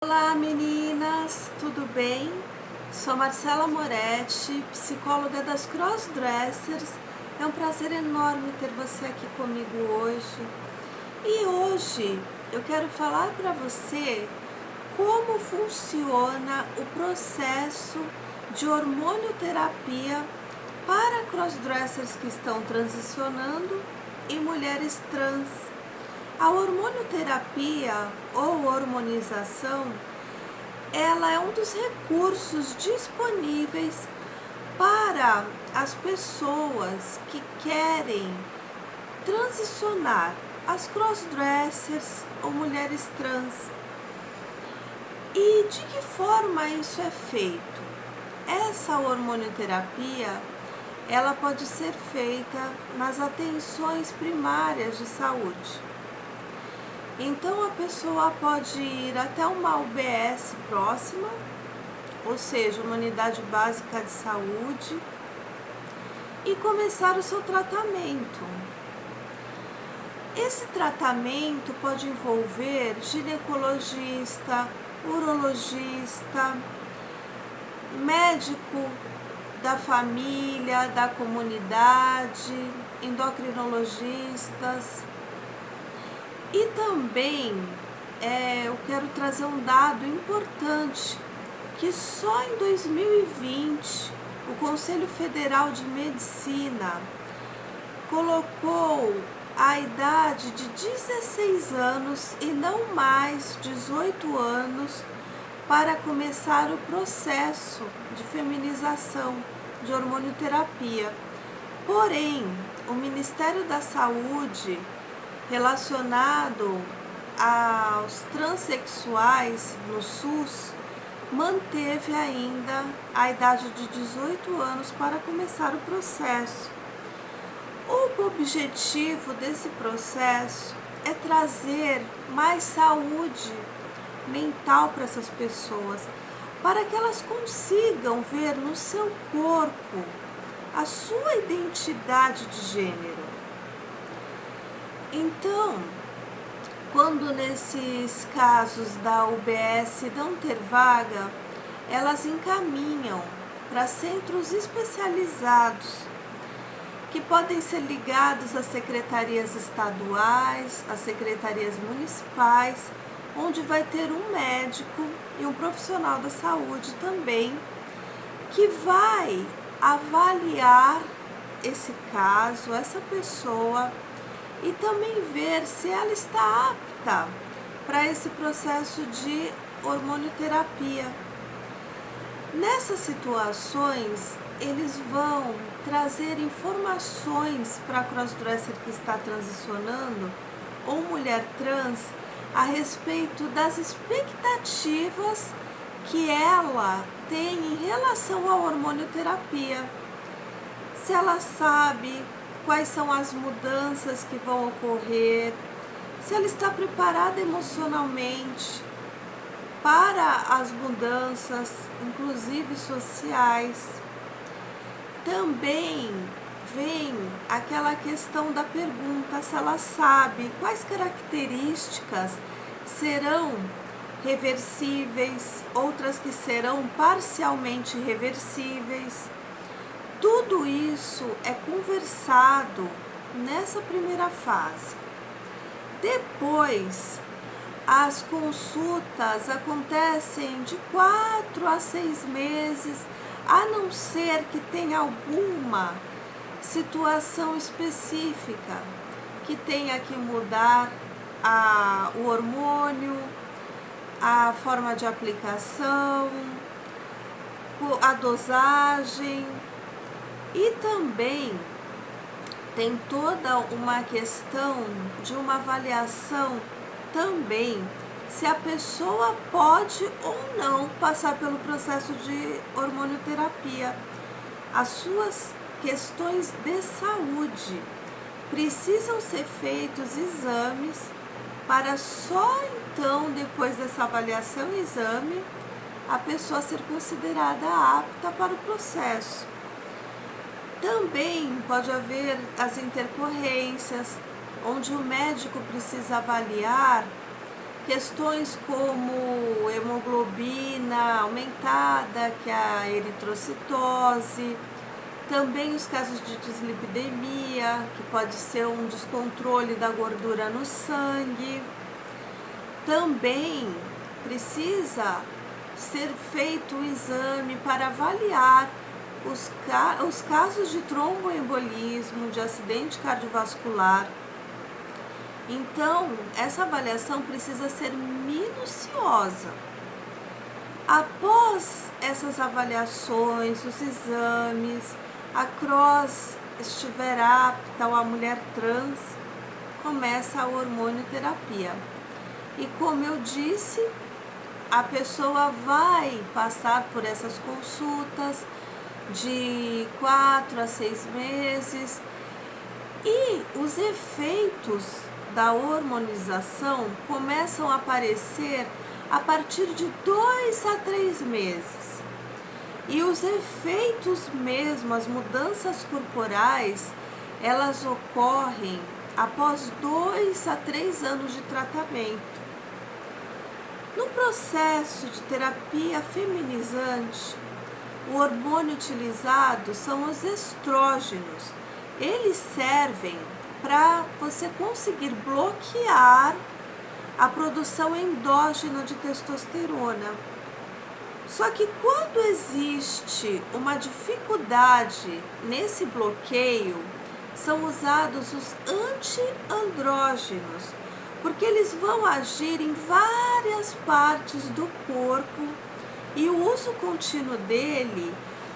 Olá meninas, tudo bem? Sou Marcela Moretti, psicóloga das Crossdressers. É um prazer enorme ter você aqui comigo hoje. E hoje eu quero falar para você como funciona o processo de hormonioterapia para crossdressers que estão transicionando e mulheres trans. A hormonioterapia ou hormonização, ela é um dos recursos disponíveis para as pessoas que querem transicionar, as crossdressers ou mulheres trans. E de que forma isso é feito? Essa hormonioterapia, ela pode ser feita nas atenções primárias de saúde. Então a pessoa pode ir até uma UBS próxima, ou seja, uma unidade básica de saúde, e começar o seu tratamento. Esse tratamento pode envolver ginecologista, urologista, médico da família, da comunidade, endocrinologistas. E também eu quero trazer um dado importante, que só em 2020 o Conselho Federal de Medicina colocou a idade de 16 anos e não mais 18 anos para começar o processo de feminização, de hormonioterapia. Porém, o Ministério da Saúde, relacionado aos transexuais no SUS, manteve ainda a idade de 18 anos para começar o processo. O objetivo desse processo é trazer mais saúde mental para essas pessoas, para que elas consigam ver no seu corpo a sua identidade de gênero. Então, quando nesses casos da UBS não ter vaga, elas encaminham para centros especializados, que podem ser ligados às secretarias estaduais, às secretarias municipais, onde vai ter um médico e um profissional da saúde também, que vai avaliar esse caso, essa pessoa, e também ver se ela está apta para esse processo de hormonioterapia. Nessas situações, eles vão trazer informações para a crossdresser que está transicionando ou mulher trans a respeito das expectativas que ela tem em relação à hormonioterapia. Se ela sabe quais são as mudanças que vão ocorrer, se ela está preparada emocionalmente para as mudanças, inclusive sociais. Também vem aquela questão da pergunta se ela sabe quais características serão reversíveis, outras que serão parcialmente reversíveis. Tudo isso é conversado nessa primeira fase. Depois, as consultas acontecem de 4 a 6 meses, a não ser que tenha alguma situação específica que tenha que mudar o hormônio, a forma de aplicação, a dosagem. E também tem toda uma questão de uma avaliação também se a pessoa pode ou não passar pelo processo de hormonioterapia. As suas questões de saúde precisam ser feitos exames para só então, depois dessa avaliação e exame, a pessoa ser considerada apta para o processo. Também pode haver as intercorrências, onde o médico precisa avaliar questões como hemoglobina aumentada, que é a eritrocitose, também os casos de dislipidemia, que pode ser um descontrole da gordura no sangue. Também precisa ser feito o exame para avaliar os casos de tromboembolismo, de acidente cardiovascular. Então, essa avaliação precisa ser minuciosa. Após essas avaliações, os exames, a CROSS estiver apta ou a mulher trans, começa a hormonioterapia. E como eu disse, a pessoa vai passar por essas consultas de 4 a 6 meses e os efeitos da hormonização começam a aparecer a partir de 2 a 3 meses. E os efeitos mesmo, as mudanças corporais, elas ocorrem após 2 a 3 anos de tratamento. No processo de terapia feminizante, o hormônio utilizado são os estrógenos. Eles servem para você conseguir bloquear a produção endógena de testosterona. Só que quando existe uma dificuldade nesse bloqueio, são usados os antiandrógenos, porque eles vão agir em várias partes do corpo e o uso contínuo dele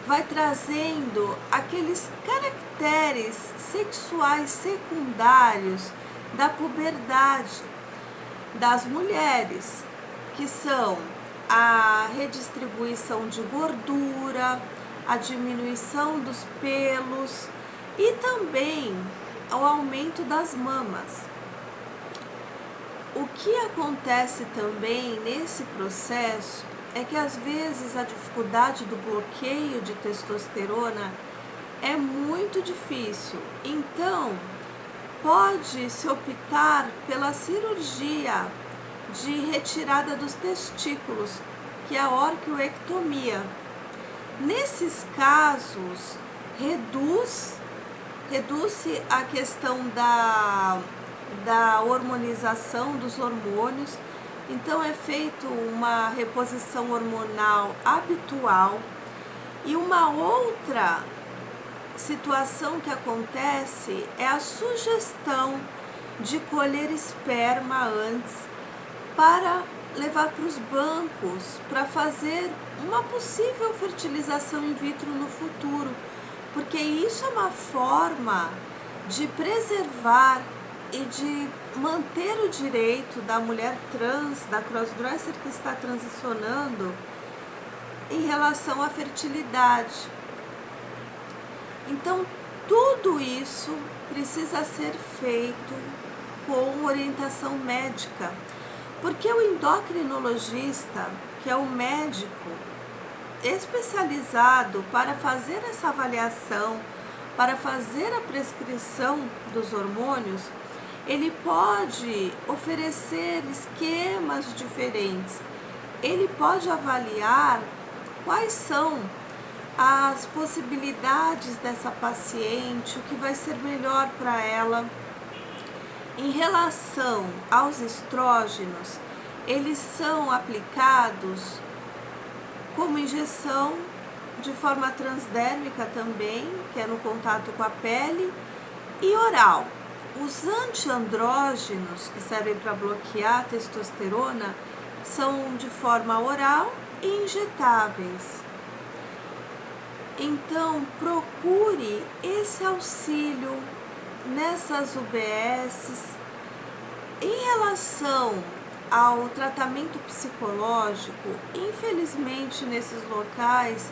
vai trazendo aqueles caracteres sexuais secundários da puberdade das mulheres, que são a redistribuição de gordura, a diminuição dos pelos e também o aumento das mamas. O que acontece também nesse processo é que às vezes a dificuldade do bloqueio de testosterona é muito difícil. Então, pode-se optar pela cirurgia de retirada dos testículos, que é a orquioectomia. Nesses casos, reduz-se a questão da hormonização dos hormônios. Então é feita uma reposição hormonal habitual. E uma outra situação que acontece é a sugestão de colher esperma antes para levar para os bancos para fazer uma possível fertilização in vitro no futuro, porque isso é uma forma de preservar e de manter o direito da mulher trans, da crossdresser que está transicionando em relação à fertilidade. Então, tudo isso precisa ser feito com orientação médica, porque o endocrinologista, que é o médico especializado para fazer essa avaliação, para fazer a prescrição dos hormônios, ele pode oferecer esquemas diferentes, ele pode avaliar quais são as possibilidades dessa paciente, o que vai ser melhor para ela. Em relação aos estrógenos, eles são aplicados como injeção de forma transdérmica também, que é no contato com a pele, e oral. Os antiandrógenos, que servem para bloquear a testosterona, são de forma oral e injetáveis. Então, procure esse auxílio nessas UBSs. Em relação ao tratamento psicológico, infelizmente nesses locais,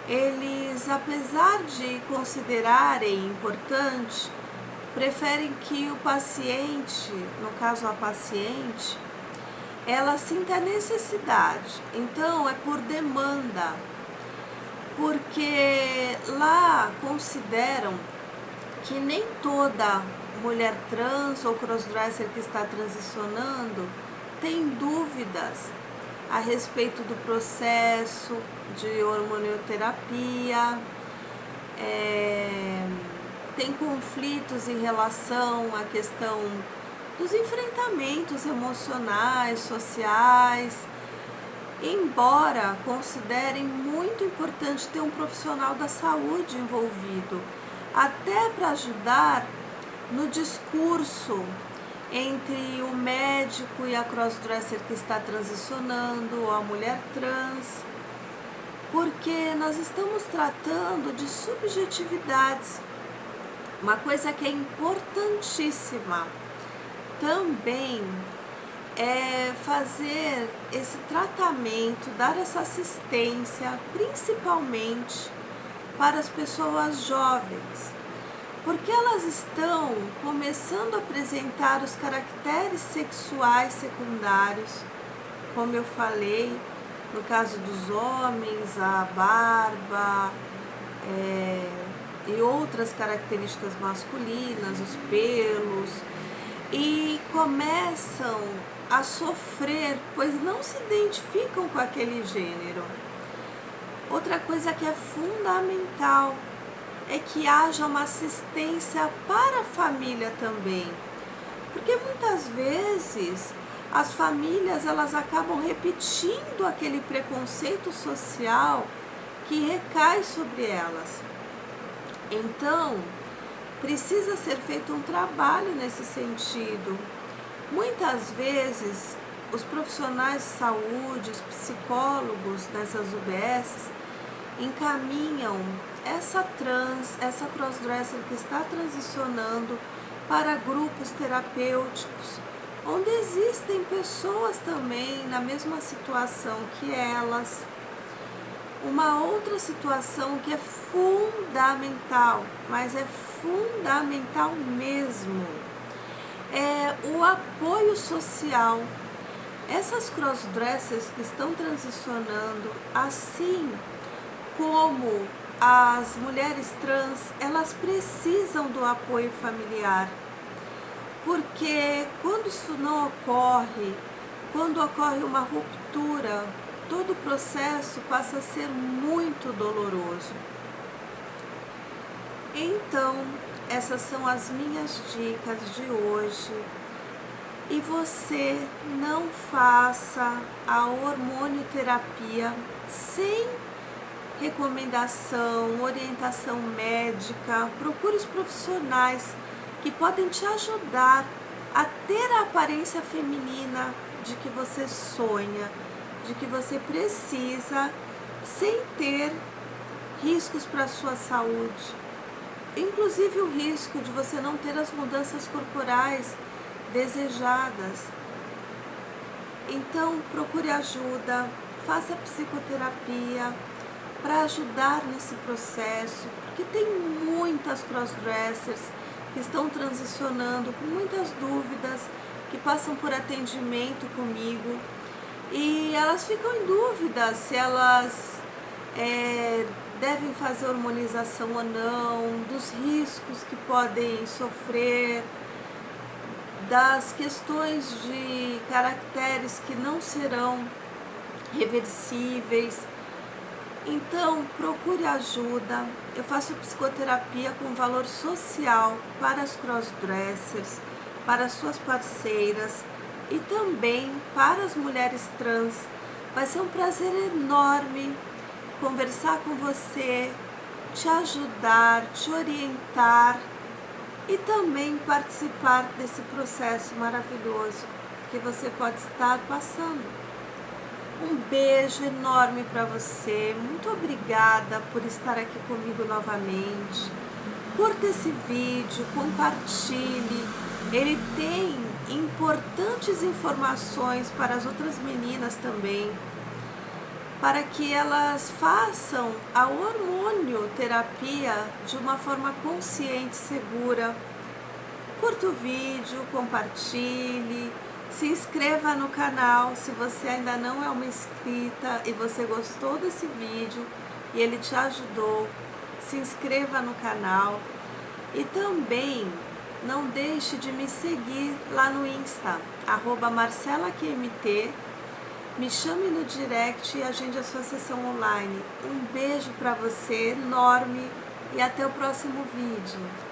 eles, apesar de considerarem importante, preferem que o paciente, no caso a paciente, ela sinta a necessidade. Então, é por demanda, porque lá consideram que nem toda mulher trans ou crossdresser que está transicionando tem dúvidas a respeito do processo de hormonioterapia, tem conflitos em relação à questão dos enfrentamentos emocionais, sociais, embora considerem muito importante ter um profissional da saúde envolvido, até para ajudar no discurso entre o médico e a crossdresser que está transicionando, ou a mulher trans, porque nós estamos tratando de subjetividades. Uma coisa que é importantíssima também é fazer esse tratamento, dar essa assistência, principalmente para as pessoas jovens, porque elas estão começando a apresentar os caracteres sexuais secundários, como eu falei, no caso dos homens, a barba, e outras características masculinas, os pelos, e começam a sofrer, pois não se identificam com aquele gênero. Outra coisa que é fundamental é que haja uma assistência para a família também, porque muitas vezes as famílias elas acabam repetindo aquele preconceito social que recai sobre elas. Então, precisa ser feito um trabalho nesse sentido. Muitas vezes, os profissionais de saúde, os psicólogos nessas UBSs, encaminham essa crossdresser que está transicionando para grupos terapêuticos, onde existem pessoas também na mesma situação que elas. Uma outra situação que é fundamental, mas é fundamental mesmo, é o apoio social. Essas crossdressers que estão transicionando, assim como as mulheres trans, elas precisam do apoio familiar, porque quando isso não ocorre, quando ocorre uma ruptura, todo o processo passa a ser muito doloroso. Então, essas são as minhas dicas de hoje. E você não faça a hormonioterapia sem recomendação, orientação médica. Procure os profissionais que podem te ajudar a ter a aparência feminina de que você sonha, de que você precisa, sem ter riscos para a sua saúde. Inclusive o risco de você não ter as mudanças corporais desejadas. Então, procure ajuda, faça psicoterapia para ajudar nesse processo, porque tem muitas crossdressers que estão transicionando com muitas dúvidas, que passam por atendimento comigo e elas ficam em dúvida se elas devem fazer hormonização ou não, dos riscos que podem sofrer, das questões de caracteres que não serão reversíveis. Então, procure ajuda. Eu faço psicoterapia com valor social para as crossdressers, para as suas parceiras e também para as mulheres trans. Vai ser um prazer enorme conversar com você, te ajudar, te orientar e também participar desse processo maravilhoso que você pode estar passando. Um beijo enorme para você, muito obrigada por estar aqui comigo novamente. Curta esse vídeo, compartilhe, ele tem importantes informações para as outras meninas também, para que elas façam a hormonioterapia de uma forma consciente e segura. Curta o vídeo, compartilhe, se inscreva no canal se você ainda não é uma inscrita e você gostou desse vídeo e ele te ajudou. Se inscreva no canal e também não deixe de me seguir lá no Insta, @marcelaqmt. Me chame no direct e agende a sua sessão online. Um beijo para você enorme e até o próximo vídeo.